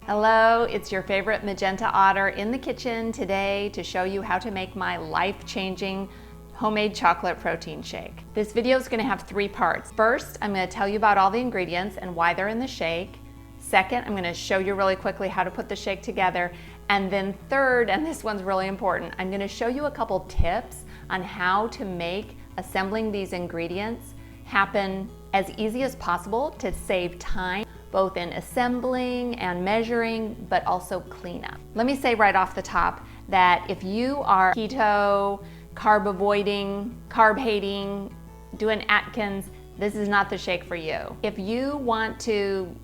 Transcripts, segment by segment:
Hello, it's your favorite Magenta Otter in the kitchen today to show you how to make my life-changing homemade chocolate protein shake. This video is going to have three parts. First, I'm going to tell you about all the ingredients and why they're in the shake. Second, I'm going to show you really quickly how to put the shake together. And then third, and this one's really important, I'm going to show you a couple tips on how to make assembling these ingredients happen as easy as possible to save time, both in assembling and measuring, but also cleanup. Let me say right off the top that if you are keto, carb avoiding, carb hating, doing Atkins, this is not the shake for you. If you want to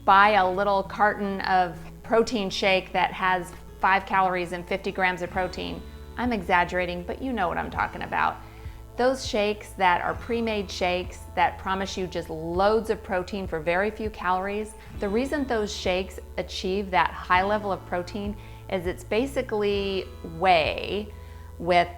buy a little carton of protein shake that has 5 calories and 50 grams of protein, I'm exaggerating, but you know what I'm talking about. Those shakes that are pre-made shakes that promise you just loads of protein for very few calories, the reason those shakes achieve that high level of protein is it's basically whey with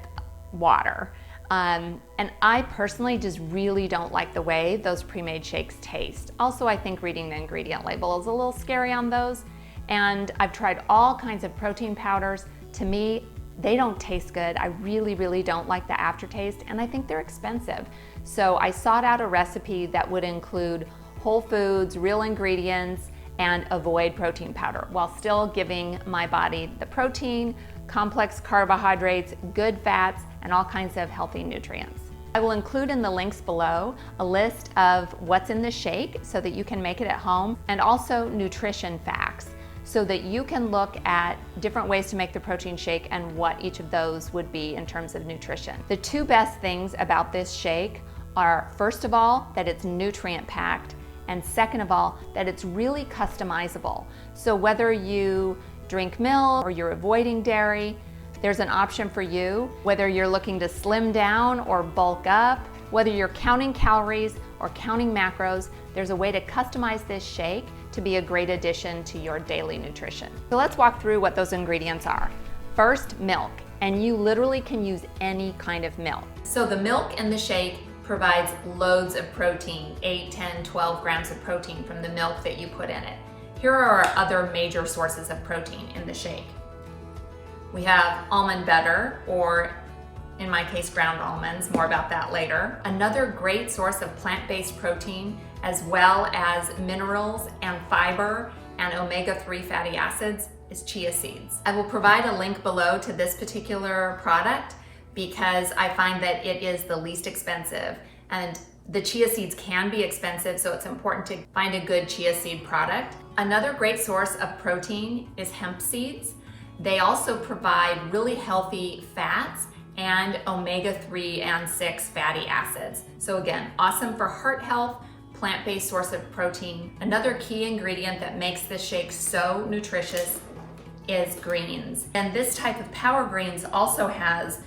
water. And I personally just really don't like the way those pre-made shakes taste. Also, I think reading the ingredient label is a little scary on those. And I've tried all kinds of protein powders. To me, they don't taste good. I really don't like the aftertaste, and I think they're expensive. So I sought out a recipe that would include whole foods, real ingredients, and avoid protein powder while still giving my body the protein, complex carbohydrates, good fats, and all kinds of healthy nutrients. I will include in the links below a list of what's in the shake so that you can make it at home, and also nutrition facts, so that you can look at different ways to make the protein shake and what each of those would be in terms of nutrition. The two best things about this shake are, first of all, that it's nutrient packed, and second of all, that it's really customizable. So whether you drink milk or you're avoiding dairy, there's an option for you. Whether you're looking to slim down or bulk up, whether you're counting calories or counting macros, there's a way to customize this shake to be a great addition to your daily nutrition. So let's walk through what those ingredients are. First, milk, and you literally can use any kind of milk. So the milk in the shake provides loads of protein, 8, 10, 12 grams of protein from the milk that you put in it. Here are our other major sources of protein in the shake. We have almond butter, or in my case, ground almonds, more about that later. Another great source of plant-based protein, as well as minerals and fiber and omega-3 fatty acids, is chia seeds. I will provide a link below to this particular product because I find that it is the least expensive, and the chia seeds can be expensive, so it's important to find a good chia seed product. Another great source of protein is hemp seeds. They also provide really healthy fats and omega-3 and 6 fatty acids. So again, awesome for heart health, plant-based source of protein. Another key ingredient that makes this shake so nutritious is greens. And this type of power greens also has,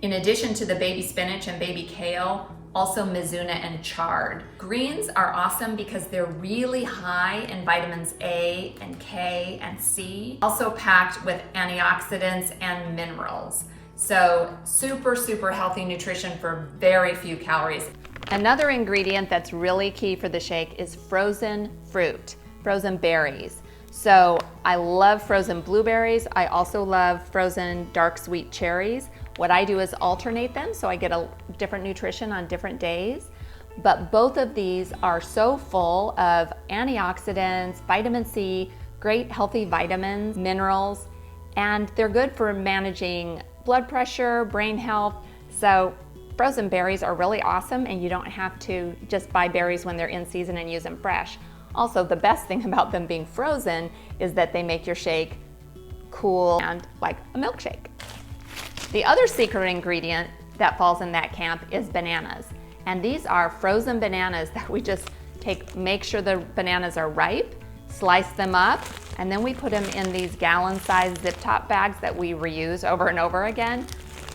in addition to the baby spinach and baby kale, also mizuna and chard. Greens are awesome because they're really high in vitamins A and K and C, also packed with antioxidants and minerals. So super healthy nutrition for very few calories. Another ingredient that's really key for the shake is frozen fruit, frozen berries. So I love frozen blueberries. I also love frozen dark sweet cherries. What I do is alternate them so I get a different nutrition on different days. But both of these are so full of antioxidants, vitamin C, great healthy vitamins, minerals, and they're good for managing blood pressure, brain health. So frozen berries are really awesome, and you don't have to just buy berries when they're in season and use them fresh. Also, the best thing about them being frozen is that they make your shake cool and like a milkshake. The other secret ingredient that falls in that camp is bananas. And these are frozen bananas that we just make sure the bananas are ripe, slice them up, and then we put them in these gallon-sized zip top bags that we reuse over and over again.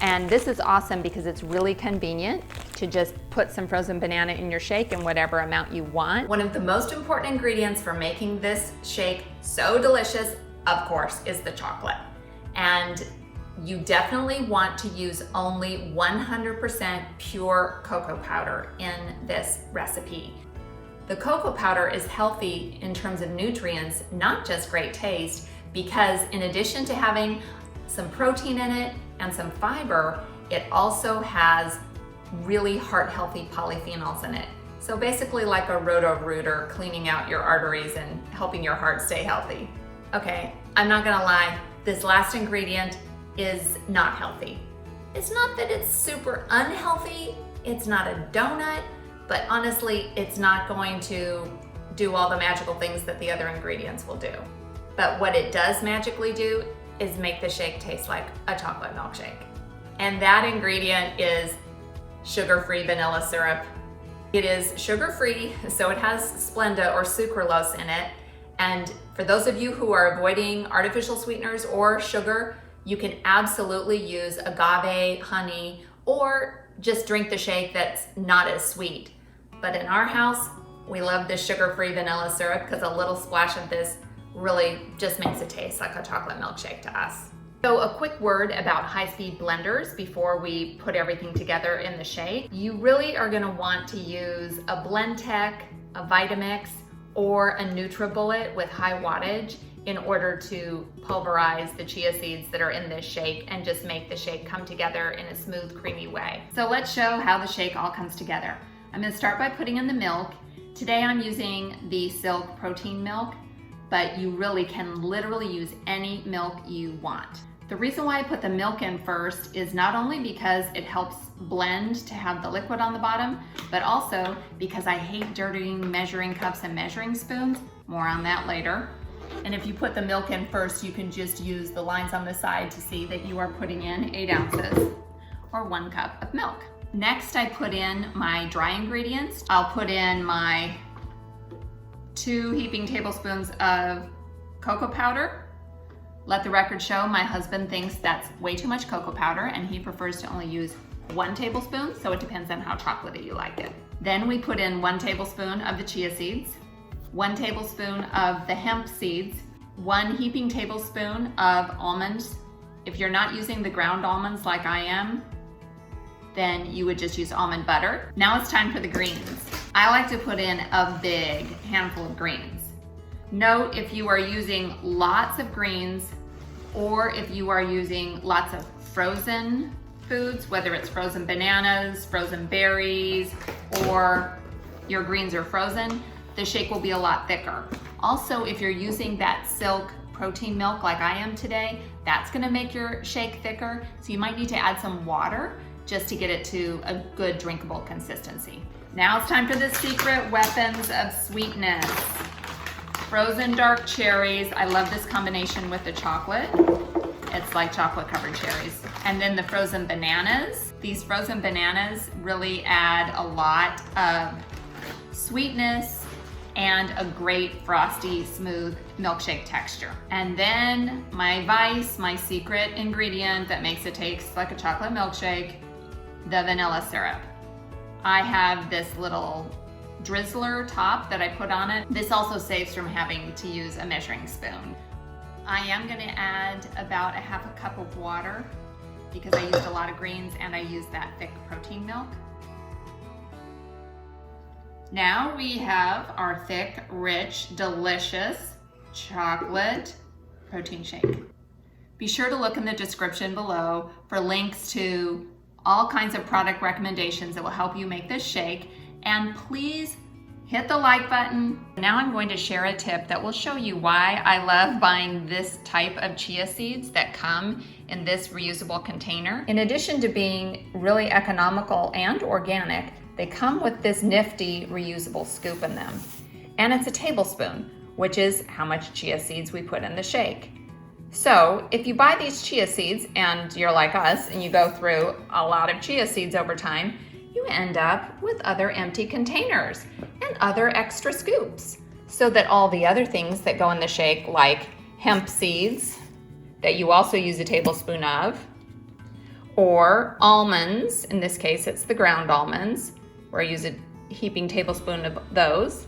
And this is awesome because it's really convenient to just put some frozen banana in your shake in whatever amount you want. One of the most important ingredients for making this shake so delicious, of course, is the chocolate. And you definitely want to use only 100% pure cocoa powder in this recipe. The cocoa powder is healthy in terms of nutrients, not just great taste, because in addition to having some protein in it and some fiber, it also has really heart-healthy polyphenols in it. So basically like a Roto-Rooter, cleaning out your arteries and helping your heart stay healthy. Okay, I'm not gonna lie, this last ingredient is not healthy. It's not that it's super unhealthy, it's not a donut, but honestly, it's not going to do all the magical things that the other ingredients will do. But what it does magically do is make the shake taste like a chocolate milkshake. And that ingredient is sugar-free vanilla syrup. It is sugar-free, so it has Splenda or sucralose in it. And for those of you who are avoiding artificial sweeteners or sugar, you can absolutely use agave honey or just drink the shake that's not as sweet. But in our house, we love this sugar-free vanilla syrup because a little splash of this really just makes it taste like a chocolate milkshake to us. So a quick word about high-speed blenders before we put everything together in the shake. You really are gonna want to use a Blendtec, a Vitamix, or a NutriBullet with high wattage in order to pulverize the chia seeds that are in this shake and just make the shake come together in a smooth, creamy way. So let's show how the shake all comes together. I'm gonna start by putting in the milk. Today I'm using the Silk protein milk, but you really can literally use any milk you want. The reason why I put the milk in first is not only because it helps blend to have the liquid on the bottom, but also because I hate dirtying measuring cups and measuring spoons. More on that later. And if you put the milk in first, you can just use the lines on the side to see that you are putting in 8 ounces or 1 cup of milk. Next, I put in my dry ingredients. I'll put in my 2 heaping tablespoons of cocoa powder. Let the record show my husband thinks that's way too much cocoa powder and he prefers to only use 1 tablespoon, so it depends on how chocolatey you like it. Then we put in 1 tablespoon of the chia seeds, 1 tablespoon of the hemp seeds, 1 heaping tablespoon of almonds. If you're not using the ground almonds like I am, then you would just use almond butter. Now it's time for the greens. I like to put in a big handful of greens. Note if you are using lots of greens or if you are using lots of frozen foods, whether it's frozen bananas, frozen berries, or your greens are frozen, the shake will be a lot thicker. Also, if you're using that Silk protein milk like I am today, that's gonna make your shake thicker, so you might need to add some water just to get it to a good drinkable consistency. Now it's time for the secret weapons of sweetness. Frozen dark cherries. I love this combination with the chocolate. It's like chocolate covered cherries. And then the frozen bananas. These frozen bananas really add a lot of sweetness and a great frosty, smooth milkshake texture. And then my vice, my secret ingredient that makes it taste like a chocolate milkshake, the vanilla syrup. I have this little drizzler top that I put on it. This also saves from having to use a measuring spoon. I am gonna add about a half a cup of water because I used a lot of greens and I used that thick protein milk. Now we have our thick, rich, delicious chocolate protein shake. Be sure to look in the description below for links to all kinds of product recommendations that will help you make this shake. And please hit the like button. Now I'm going to share a tip that will show you why I love buying this type of chia seeds that come in this reusable container. In addition to being really economical and organic, they come with this nifty reusable scoop in them. And it's a tablespoon, which is how much chia seeds we put in the shake. So if you buy these chia seeds and you're like us and you go through a lot of chia seeds over time, you end up with other empty containers and other extra scoops, so that all the other things that go in the shake, like hemp seeds that you also use a tablespoon of, or almonds, in this case it's the ground almonds, where I use a heaping tablespoon of those.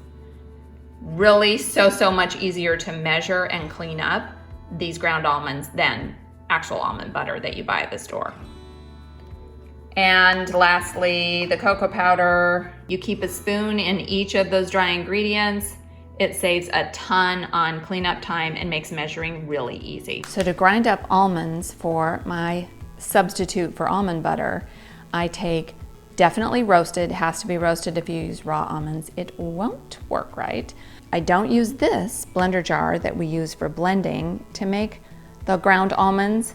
Really so much easier to measure and clean up these ground almonds than actual almond butter that you buy at the store. And lastly, the cocoa powder. You keep a spoon in each of those dry ingredients. It saves a ton on cleanup time and makes measuring really easy. So to grind up almonds for my substitute for almond butter, I take definitely roasted. It has to be roasted. If you use raw almonds, it won't work right. I don't use this blender jar that we use for blending to make the ground almonds,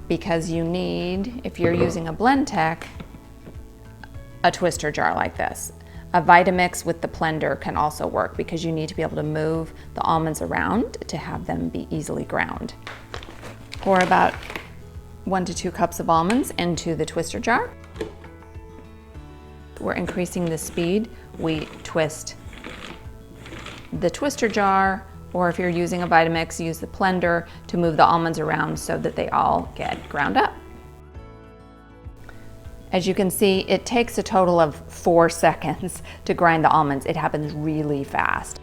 because you need, if you're using a blend tech, a twister jar like this. A Vitamix with the blender can also work because you need to be able to move the almonds around to have them be easily ground. Pour about 1 to 2 cups of almonds into the twister jar. We're increasing the speed. We twist the twister jar, or if you're using a Vitamix, use the blender to move the almonds around so that they all get ground up. As you can see, it takes a total of 4 seconds to grind the almonds. It happens really fast.